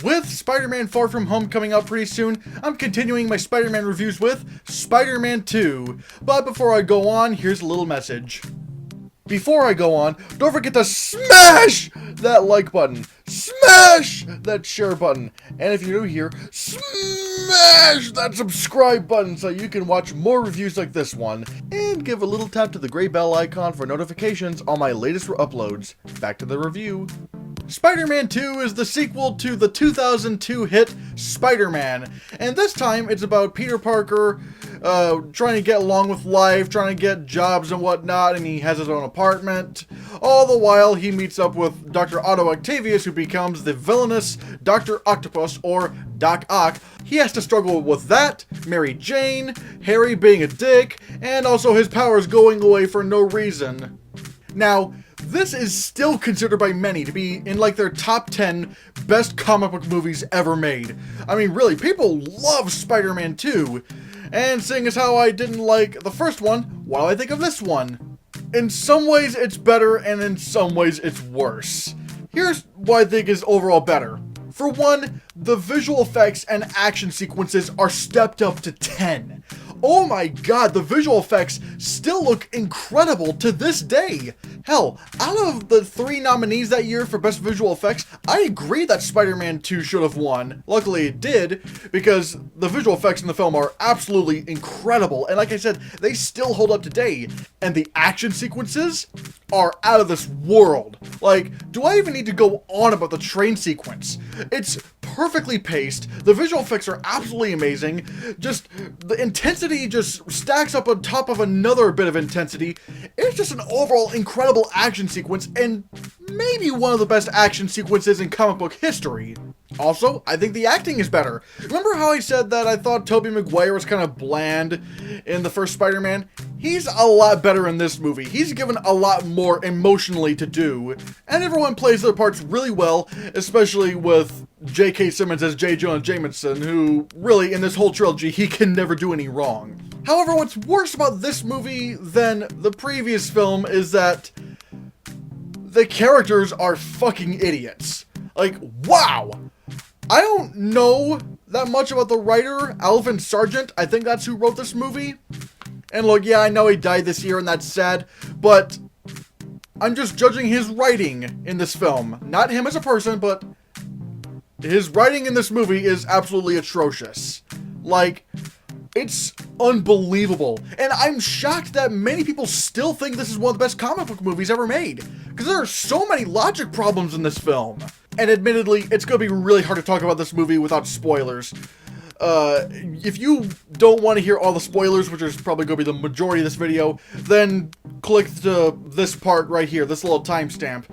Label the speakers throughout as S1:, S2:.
S1: With Spider-Man Far From Home coming out pretty soon, I'm continuing my Spider-Man reviews with Spider-Man 2. But before I go on, here's a little message. Before I go on, don't forget to smash that like button, smash that share button, and if you're new here, smash that subscribe button so you can watch more reviews like this one, and give a little tap to the gray bell icon for notifications on my latest uploads. Back to the review. Spider-Man 2 is the sequel to the 2002 hit Spider-Man, and this time it's about Peter Parker trying to get along with life, trying to get jobs and whatnot, and he has his own apartment. All the while, he meets up with Dr. Otto Octavius, who becomes the villainous Dr. Octopus, or Doc Ock. He has to struggle with that, Mary Jane, Harry being a dick, and also his powers going away for no reason. Now, this is still considered by many to be in like their top 10 best comic book movies ever made. I mean, really, people love Spider-Man 2. And seeing as how I didn't like the first one, what do I think of this one? In some ways it's better, and in some ways it's worse. Here's what I think is overall better. For one, the visual effects and action sequences are stepped up to 10. Oh my god, the visual effects still look incredible to this day. Hell, out of the 3 nominees that year for Best Visual Effects, I agree that Spider-Man 2 should have won. Luckily it did, because the visual effects in the film are absolutely incredible, and like I said, they still hold up today. And the action sequences are out of this world. Like, do I even need to go on about the train sequence? It's perfectly paced, the visual effects are absolutely amazing, just the intensity just stacks up on top of another bit of intensity. It's just an overall incredible action sequence, and maybe one of the best action sequences in comic book history. Also, I think the acting is better. Remember how I said that I thought Tobey Maguire was kind of bland in the first Spider-Man? He's a lot better in this movie. He's given a lot more emotionally to do, and everyone plays their parts really well, especially with J.K. Simmons as J. Jonah Jameson, who really, in this whole trilogy, he can never do any wrong. However, what's worse about this movie than the previous film is that the characters are fucking idiots. Like, wow! I don't know that much about the writer, Alvin Sargent. I think that's who wrote this movie. And look, yeah, I know he died this year and that's sad, but I'm just judging his writing in this film. Not him as a person, but his writing in this movie is absolutely atrocious. Like, it's unbelievable. And I'm shocked that many people still think this is one of the best comic book movies ever made, because there are so many logic problems in this film. And admittedly, it's going to be really hard to talk about this movie without spoilers. If you don't want to hear all the spoilers, which is probably going to be the majority of this video, then click to this part right here, this little timestamp.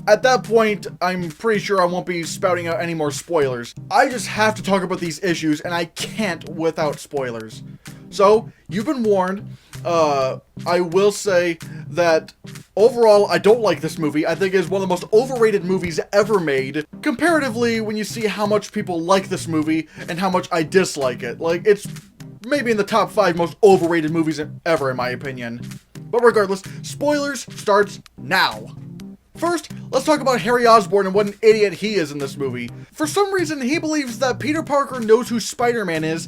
S1: At that point, I'm pretty sure I won't be spouting out any more spoilers. I just have to talk about these issues, and I can't without spoilers. So, you've been warned. I will say that overall, I don't like this movie. I think it's one of the most overrated movies ever made. Comparatively, when you see how much people like this movie and how much I dislike it. Like, it's maybe in the top 5 most overrated movies ever, in my opinion. But regardless, spoilers starts now. First, let's talk about Harry Osborn and what an idiot he is in this movie. For some reason, he believes that Peter Parker knows who Spider-Man is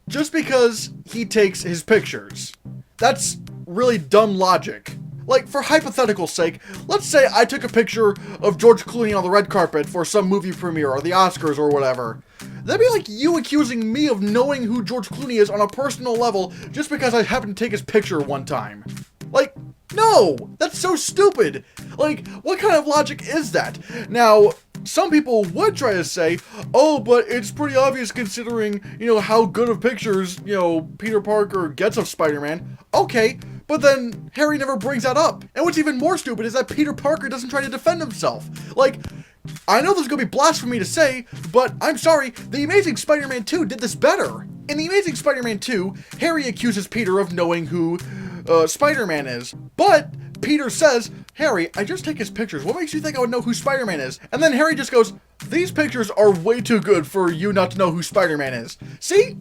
S1: just because he takes his pictures. That's really dumb logic. Like, for hypothetical sake, let's say I took a picture of George Clooney on the red carpet for some movie premiere or the Oscars or whatever. That'd be like you accusing me of knowing who George Clooney is on a personal level just because I happened to take his picture one time. Like, no! That's so stupid! Like, what kind of logic is that? Now, some people would try to say, oh, but it's pretty obvious considering, how good of pictures, Peter Parker gets of Spider-Man. Okay, but then Harry never brings that up. And what's even more stupid is that Peter Parker doesn't try to defend himself. Like, I know this is going to be blasphemy to say, but I'm sorry, The Amazing Spider-Man 2 did this better. In The Amazing Spider-Man 2, Harry accuses Peter of knowing who Spider-Man is, but Peter says, Harry, I just take his pictures. What makes you think I would know who Spider-Man is? And then Harry just goes, these pictures are way too good for you not to know who Spider-Man is. See?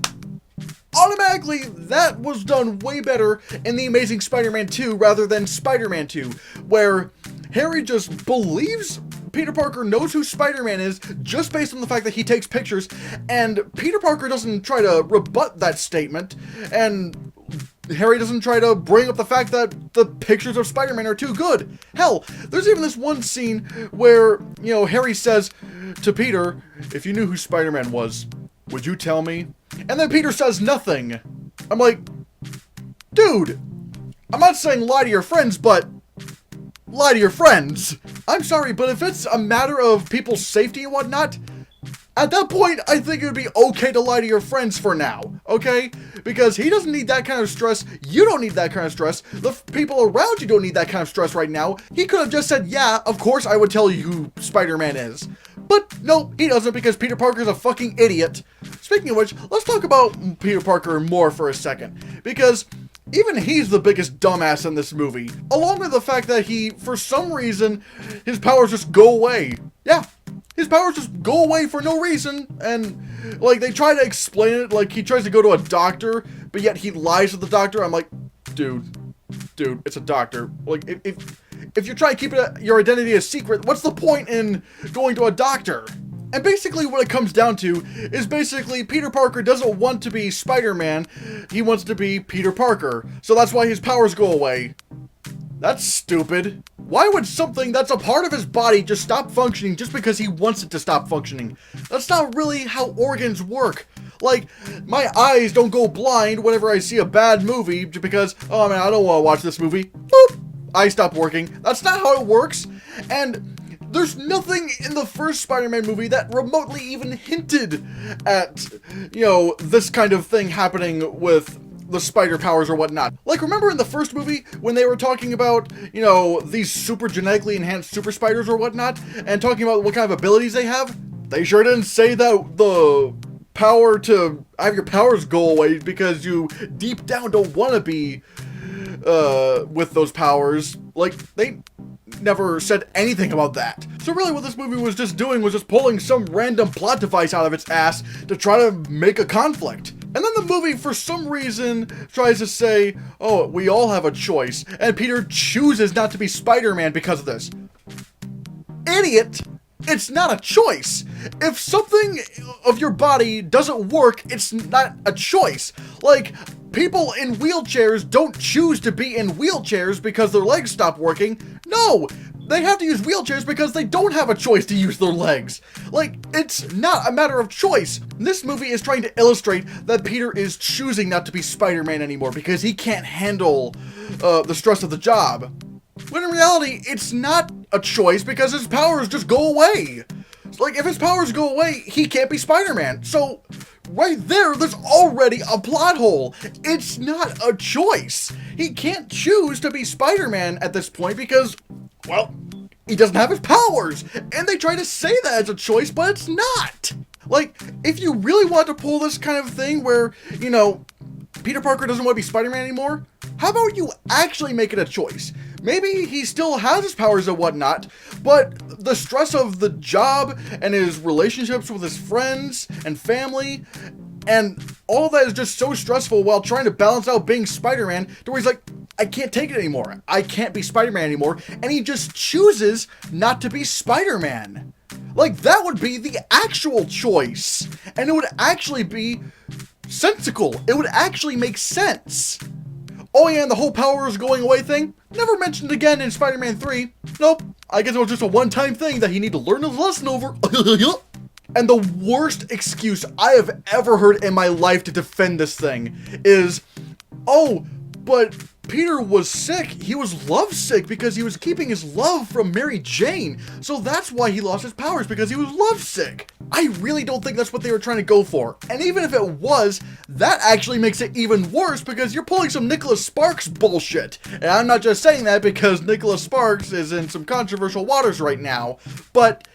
S1: Automatically, that was done way better in The Amazing Spider-Man 2 rather than Spider-Man 2, where Harry just believes Peter Parker knows who Spider-Man is just based on the fact that he takes pictures, and Peter Parker doesn't try to rebut that statement, and Harry doesn't try to bring up the fact that the pictures of Spider-Man are too good. Hell, there's even this one scene where, you know, Harry says to Peter, if you knew who Spider-Man was, would you tell me? And then Peter says nothing. I'm like, dude, I'm not saying lie to your friends, but lie to your friends. I'm sorry, but if it's a matter of people's safety and whatnot, at that point, I think it would be okay to lie to your friends for now, okay? Because he doesn't need that kind of stress, you don't need that kind of stress, the people around you don't need that kind of stress right now. He could have just said, yeah, of course I would tell you who Spider-Man is. But no, he doesn't, because Peter Parker's a fucking idiot. Speaking of which, let's talk about Peter Parker more for a second, because even he's the biggest dumbass in this movie, along with the fact that he, for some reason, his powers just go away. Yeah, his powers just go away for no reason, and, like, they try to explain it, like, he tries to go to a doctor, but yet he lies to the doctor. I'm like, dude, it's a doctor. Like, if you're trying to keep your identity a secret, what's the point in going to a doctor? And basically what it comes down to is basically Peter Parker doesn't want to be Spider-Man, he wants to be Peter Parker. So that's why his powers go away. That's stupid. Why would something that's a part of his body just stop functioning just because he wants it to stop functioning? That's not really how organs work. Like, my eyes don't go blind whenever I see a bad movie just because, oh man, I don't want to watch this movie. Boop! Eyes stop working. That's not how it works. And there's nothing in the first Spider-Man movie that remotely even hinted at, you know, this kind of thing happening with the spider powers or whatnot. Like, remember in the first movie when they were talking about, you know, these super genetically enhanced super spiders or whatnot, and talking about what kind of abilities they have? They sure didn't say that the power to have your powers go away because you deep down don't want to be with those powers. Like, they never said anything about that. So really what this movie was just doing was just pulling some random plot device out of its ass to try to make a conflict. And then the movie, for some reason, tries to say, oh, we all have a choice, and Peter chooses not to be Spider-Man because of this. Idiot! It's not a choice. If something of your body doesn't work, it's not a choice. Like, people in wheelchairs don't choose to be in wheelchairs because their legs stop working. No! They have to use wheelchairs because they don't have a choice to use their legs. Like, it's not a matter of choice. This movie is trying to illustrate that Peter is choosing not to be Spider-Man anymore because he can't handle the stress of the job. When in reality, it's not a choice because his powers just go away. Like, if his powers go away, he can't be Spider-Man. So, right there's already a plot hole. It's not a choice. He can't choose to be Spider-Man at this point because, well, he doesn't have his powers. And they try to say that it's a choice, but it's not. Like, if you really want to pull this kind of thing where, you know, Peter Parker doesn't want to be Spider-Man anymore, how about you actually make it a choice? Maybe he still has his powers and whatnot, but the stress of the job and his relationships with his friends and family and all that is just so stressful while trying to balance out being Spider-Man to where he's like, I can't take it anymore. I can't be Spider-Man anymore. And he just chooses not to be Spider-Man. Like, that would be the actual choice. And it would actually be sensical. It would actually make sense. Oh yeah, and the whole powers going away thing, never mentioned again in Spider-Man 3. Nope, I guess it was just a one-time thing that he needed to learn his lesson over. And the worst excuse I have ever heard in my life to defend this thing is, oh, but Peter was sick. He was lovesick because he was keeping his love from Mary Jane. So that's why he lost his powers, because he was lovesick. I really don't think that's what they were trying to go for. And even if it was, that actually makes it even worse because you're pulling some Nicholas Sparks bullshit. And I'm not just saying that because Nicholas Sparks is in some controversial waters right now, but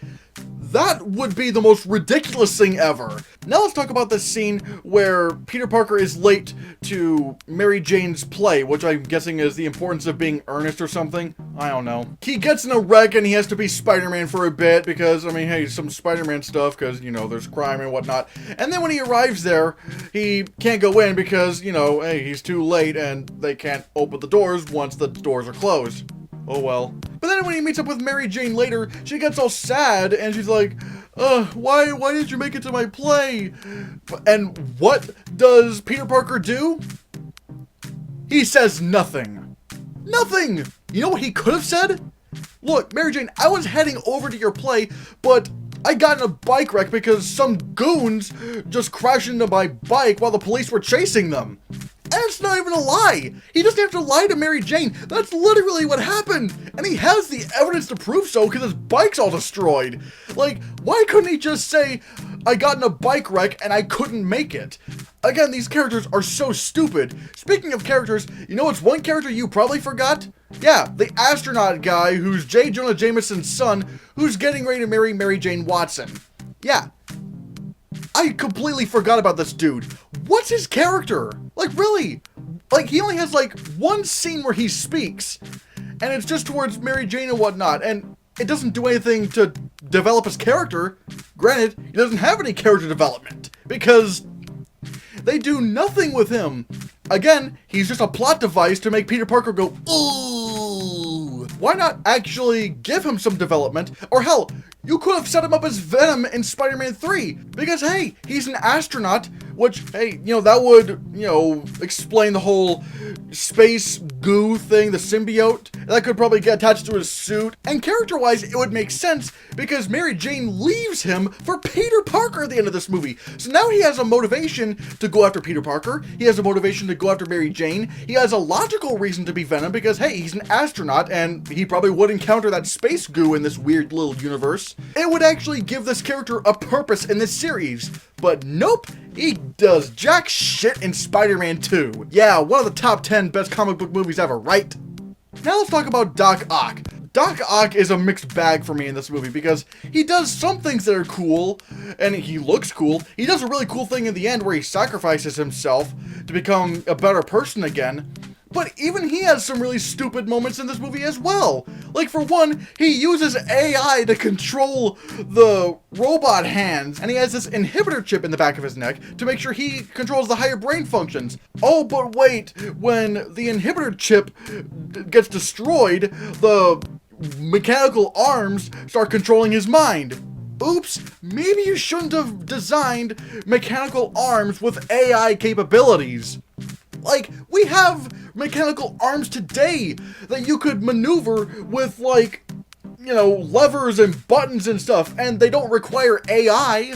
S1: that would be the most ridiculous thing ever. Now let's talk about the scene where Peter Parker is late to Mary Jane's play, which I'm guessing is the importance of being earnest or something. I don't know. He gets in a wreck and he has to be Spider-Man for a bit because, I mean, hey, some Spider-Man stuff because, you know, there's crime and whatnot. And then when he arrives there, he can't go in because, you know, hey, he's too late and they can't open the doors once the doors are closed. Oh well. But then when he meets up with Mary Jane later, she gets all sad and she's like, why did you make it to my play? And what does Peter Parker do? He says nothing. Nothing! You know what he could have said? Look, Mary Jane, I was heading over to your play, but I got in a bike wreck because some goons just crashed into my bike while the police were chasing them. And it's not even a lie. He doesn't have to lie to Mary Jane. That's literally what happened. And he has the evidence to prove so because his bike's all destroyed. Like, why couldn't he just say, I got in a bike wreck and I couldn't make it? Again, these characters are so stupid. Speaking of characters, you know what's one character you probably forgot? Yeah, the astronaut guy who's J. Jonah Jameson's son, who's getting ready to marry Mary Jane Watson. Yeah. I completely forgot about this dude. What's his character? Like, really? Like, he only has, like, one scene where he speaks, and it's just towards Mary Jane and whatnot, and it doesn't do anything to develop his character. Granted, he doesn't have any character development, because they do nothing with him. Again, he's just a plot device to make Peter Parker go, ooh. Why not actually give him some development? Or hell, you could have set him up as Venom in Spider-Man 3. Because, hey, he's an astronaut, which, hey, you know, that would, you know, explain the whole space goo thing, the symbiote. That could probably get attached to his suit. And character-wise, it would make sense because Mary Jane leaves him for Peter Parker at the end of this movie. So now he has a motivation to go after Peter Parker. He has a motivation to go after Mary Jane. He has a logical reason to be Venom because, hey, he's an astronaut and he probably would encounter that space goo in this weird little universe. It would actually give this character a purpose in this series. But nope, he does jack shit in Spider-Man 2. Yeah, one of the top 10 best comic book movies ever, right? Now let's talk about Doc Ock. Doc Ock is a mixed bag for me in this movie because he does some things that are cool, and he looks cool. He does a really cool thing in the end where he sacrifices himself to become a better person again. But even he has some really stupid moments in this movie as well. Like, for one, he uses AI to control the robot hands, and he has this inhibitor chip in the back of his neck to make sure he controls the higher brain functions. Oh, but wait, when the inhibitor chip gets destroyed, the mechanical arms start controlling his mind. Oops, maybe you shouldn't have designed mechanical arms with AI capabilities. Like, we have mechanical arms today that you could maneuver with, like, you know, levers and buttons and stuff, and they don't require AI.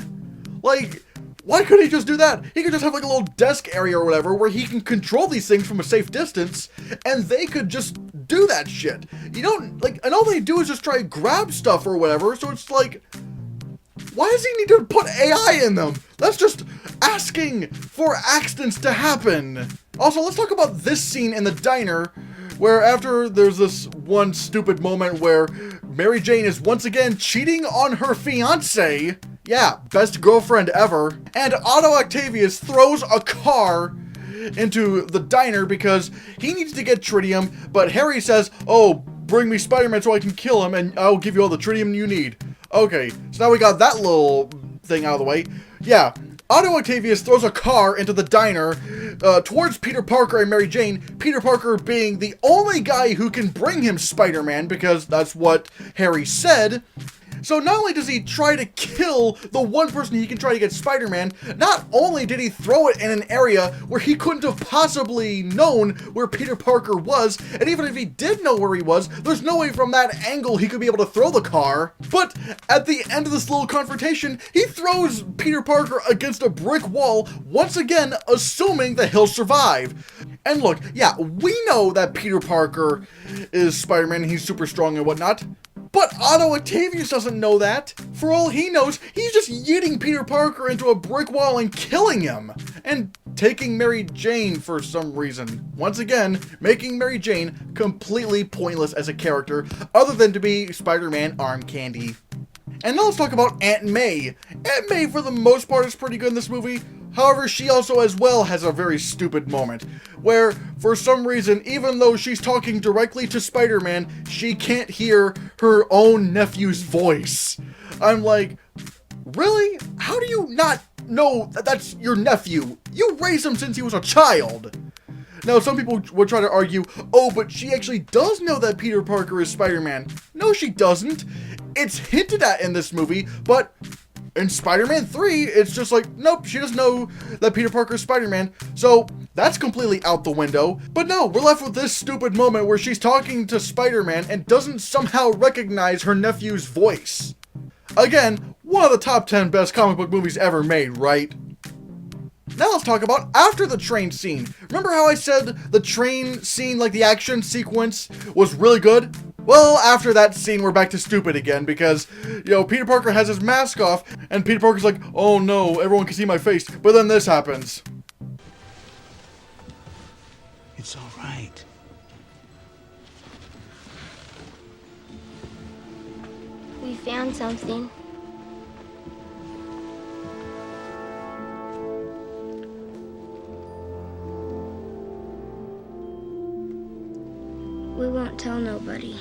S1: Like, why couldn't he just do that? He could just have, like, a little desk area or whatever where he can control these things from a safe distance, and they could just do that shit. You don't, like, and all they do is just try to grab stuff or whatever, so it's like, why does he need to put AI in them? That's just asking for accidents to happen. Also, let's talk about this scene in the diner, where after there's this one stupid moment where Mary Jane is once again cheating on her fiance. Yeah, best girlfriend ever. And Otto Octavius throws a car into the diner because he needs to get tritium, but Harry says, oh, bring me Spider-Man so I can kill him and I'll give you all the tritium you need. Okay, so now we got that little thing out of the way. Yeah, Otto Octavius throws a car into the diner towards Peter Parker and Mary Jane, Peter Parker being the only guy who can bring him Spider-Man because that's what Harry said. So not only does he try to kill the one person he can try to get Spider-Man, not only did he throw it in an area where he couldn't have possibly known where Peter Parker was, and even if he did know where he was, there's no way from that angle he could be able to throw the car. But at the end of this little confrontation, he throws Peter Parker against a brick wall, once again assuming that he'll survive. And look, yeah, we know that Peter Parker is Spider-Man and he's super strong and whatnot, but Otto Octavius doesn't know that. For all he knows, he's just yeeting Peter Parker into a brick wall and killing him. And taking Mary Jane for some reason. Once again, making Mary Jane completely pointless as a character, other than to be Spider-Man arm candy. And now let's talk about Aunt May. Aunt May, for the most part, is pretty good in this movie. However, she also as well has a very stupid moment, where, for some reason, even though she's talking directly to Spider-Man, she can't hear her own nephew's voice. I'm like, really? How do you not know that that's your nephew? You raised him since he was a child. Now, some people would try to argue, oh, but she actually does know that Peter Parker is Spider-Man. No, she doesn't. It's hinted at in this movie, but in Spider-Man 3, it's just like, nope, she doesn't know that Peter Parker is Spider-Man. So that's completely out the window. But no, we're left with this stupid moment where she's talking to Spider-Man and doesn't somehow recognize her nephew's voice. Again, one of the top 10 best comic book movies ever made, right? Now let's talk about after the train scene. Remember how I said the train scene, like the action sequence, was really good? Well, after that scene, we're back to stupid again because, you know, Peter Parker has his mask off, and Peter Parker's like, oh no, everyone can see my face. But then this happens.
S2: It's all right.
S3: We found something. We won't tell nobody.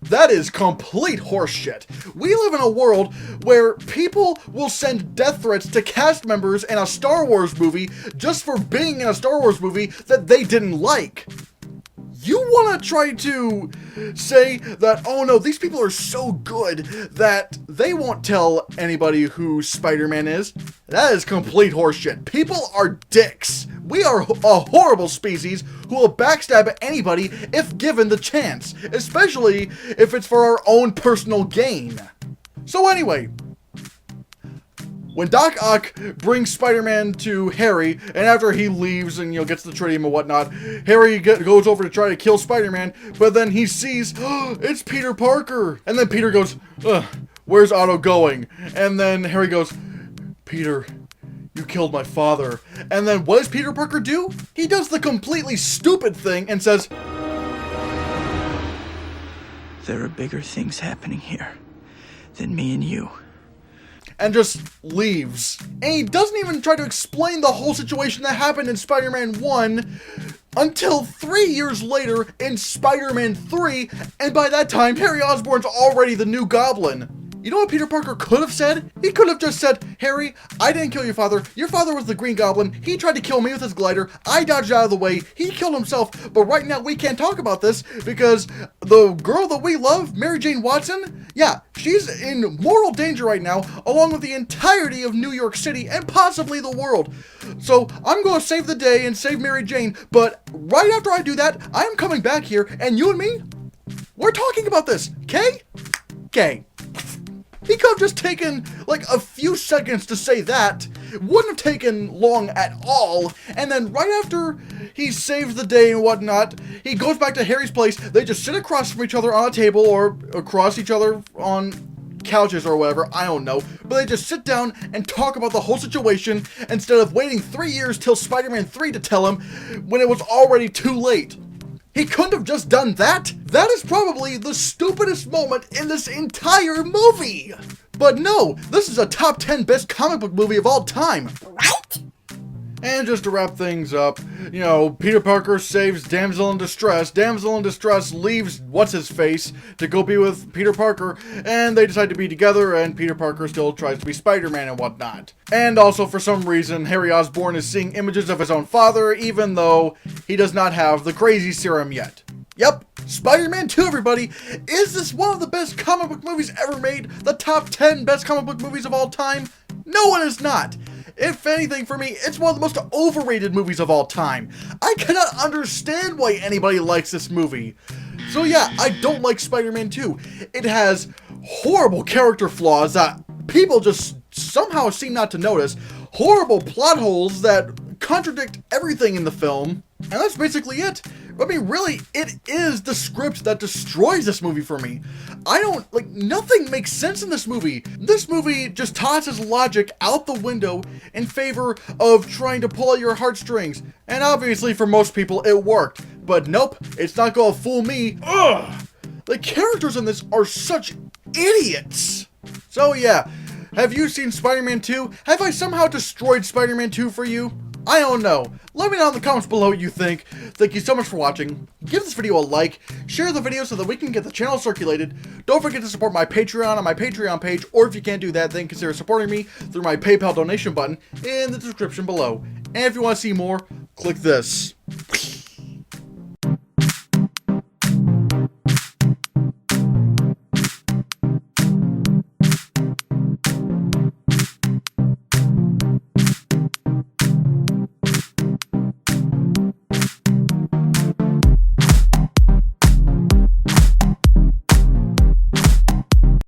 S1: That is complete horseshit. We live in a world where people will send death threats to cast members in a Star Wars movie just for being in a Star Wars movie that they didn't like. You want to try to say that, oh no, these people are so good that they won't tell anybody who Spider-Man is? That is complete horseshit. People are dicks. We are a horrible species who will backstab anybody if given the chance, especially if it's for our own personal gain. So anyway, when Doc Ock brings Spider-Man to Harry, and after he leaves and, you know, gets the tritium and whatnot, Harry goes over to try to kill Spider-Man, but then he sees, oh, it's Peter Parker. And then Peter goes, ugh, where's Otto going? And then Harry goes, Peter, you killed my father. And then what does Peter Parker do? He does the completely stupid thing and says,
S2: There are bigger things happening here than me and you.
S1: And just leaves. And he doesn't even try to explain the whole situation that happened in Spider-Man 1 until 3 years later in Spider-Man 3, and by that time, Harry Osborn's already the new Goblin. You know what Peter Parker could have said? He could have just said, Harry, I didn't kill your father. Your father was the Green Goblin. He tried to kill me with his glider. I dodged out of the way. He killed himself. But right now we can't talk about this because the girl that we love, Mary Jane Watson, yeah, she's in mortal danger right now, along with the entirety of New York City and possibly the world. So I'm going to save the day and save Mary Jane. But right after I do that, I'm coming back here, and you and me, we're talking about this, okay? Okay. He could have just taken, like, a few seconds to say that. It wouldn't have taken long at all. And then right after he saves the day and whatnot, he goes back to Harry's place. They just sit across from each other on a table or across each other on couches or whatever. I don't know. But they just sit down and talk about the whole situation instead of waiting 3 years till Spider-Man 3 to tell him when it was already too late. He couldn't have just done that? That is probably the stupidest moment in this entire movie! But no, this is a top 10 best comic book movie of all time. Right? And just to wrap things up, you know, Peter Parker saves Damsel in Distress. Damsel in Distress leaves What's-His-Face to go be with Peter Parker, and they decide to be together, and Peter Parker still tries to be Spider-Man and whatnot. And also, for some reason, Harry Osborn is seeing images of his own father, even though he does not have the crazy serum yet. Yep, Spider-Man 2, everybody! Is this one of the best comic book movies ever made? The top 10 best comic book movies of all time? No, it is not! If anything, for me, it's one of the most overrated movies of all time. I cannot understand why anybody likes this movie. So yeah, I don't like Spider-Man 2. It has horrible character flaws that people just somehow seem not to notice, horrible plot holes that contradict everything in the film, and that's basically it. I mean, really, it is the script that destroys this movie for me. Nothing makes sense in this movie. This movie just tosses logic out the window in favor of trying to pull at your heartstrings. And obviously, for most people, it worked. But nope, it's not gonna fool me. Ugh! The characters in this are such idiots. So yeah, have you seen Spider-Man 2? Have I somehow destroyed Spider-Man 2 for you? I don't know. Let me know in the comments below what you think. Thank you so much for watching. Give this video a like, share the video so that we can get the channel circulated. Don't forget to support my Patreon on my Patreon page, or if you can't do that, then consider supporting me through my PayPal donation button in the description below. And if you want to see more, click this.